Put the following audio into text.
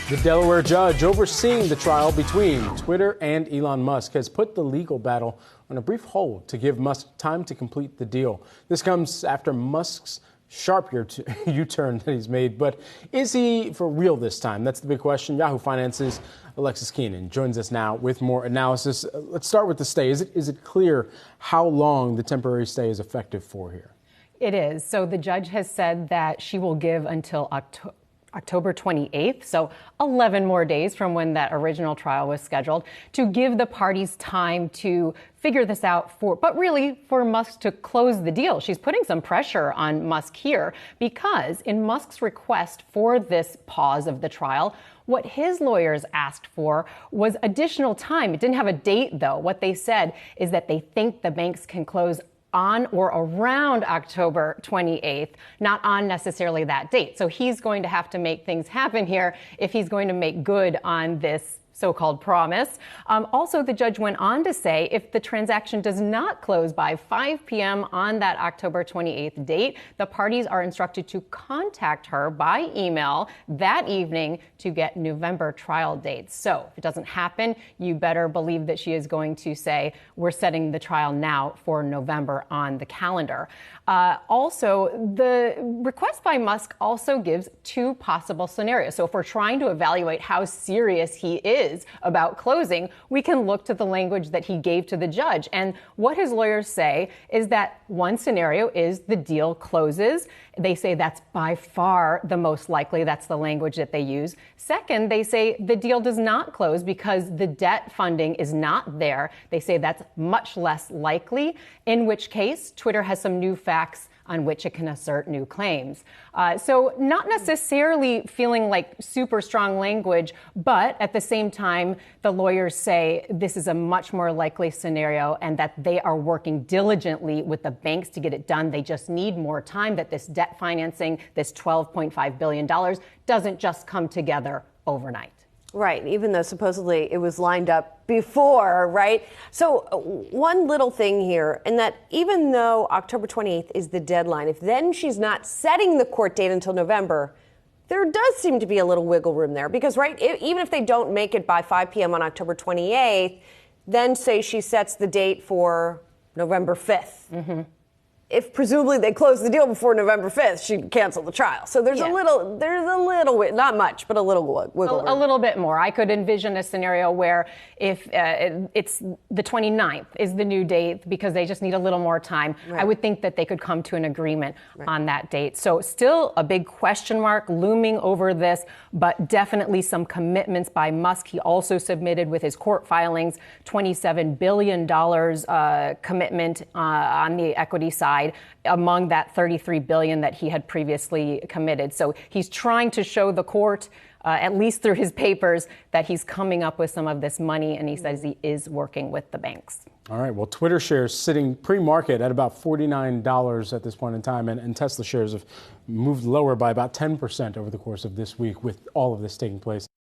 The Delaware judge overseeing the trial between Twitter and Elon Musk has put the legal battle on a brief hold to give Musk time to complete the deal. This comes after Musk's sharp U-turn that he's made. But is he for real this time? That's the big question. Yahoo Finance's Alexis Keenan joins us now with more analysis. Let's start with the stay. Is it clear how long the temporary stay is effective for here? It is. So the judge has said that she will give until October 28th, so 11 more days from when that original trial was scheduled, to give the parties time to figure this out but really for Musk to close the deal. She's putting some pressure on Musk here because in Musk's request for this pause of the trial, what his lawyers asked for was additional time. It didn't have a date, though. What they said is that they think the banks can close on or around October 28th, not on necessarily that date. So he's going to have to make things happen here if he's going to make good on this so-called promise. Also, the judge went on to say if the transaction does not close by 5 p.m. on that October 28th date, the parties are instructed to contact her by email that evening to get November trial dates. So if it doesn't happen, you better believe that she is going to say, we're setting the trial now for November on the calendar. Also, the request by Musk also gives two possible scenarios. So if we're trying to evaluate how serious he is about closing, we can look to the language that he gave to the judge. And what his lawyers say is that one scenario is the deal closes. They say that's by far the most likely. That's the language that they use. Second, they say the deal does not close because the debt funding is not there. They say that's much less likely, in which case Twitter has some new facts on which it can assert new claims. So not necessarily feeling like super strong language, but at the same time, the lawyers say this is a much more likely scenario and that they are working diligently with the banks to get it done. They just need more time, that this debt financing, this $12.5 billion, doesn't just come together overnight. Right, even though supposedly it was lined up before, right? So one little thing here, and that even though October 28th is the deadline, if then she's not setting the court date until November, there does seem to be a little wiggle room there. Because, right, even if they don't make it by 5 p.m. on October 28th, then say she sets the date for November 5th. Mm-hmm. If presumably they close the deal before November 5th, she'd cancel the trial. So there's a little, not much, but a little wiggle room. A little bit more. I could envision a scenario where if it's the 29th is the new date because they just need a little more time, right, I would think that they could come to an agreement on that date. So still a big question mark looming over this, but definitely some commitments by Musk. He also submitted with his court filings $27 billion commitment on the equity side, among that $33 billion that he had previously committed. So he's trying to show the court, at least through his papers, that he's coming up with some of this money, and he says he is working with the banks. All right. Well, Twitter shares sitting pre-market at about $49 at this point in time, and Tesla shares have moved lower by about 10% over the course of this week with all of this taking place.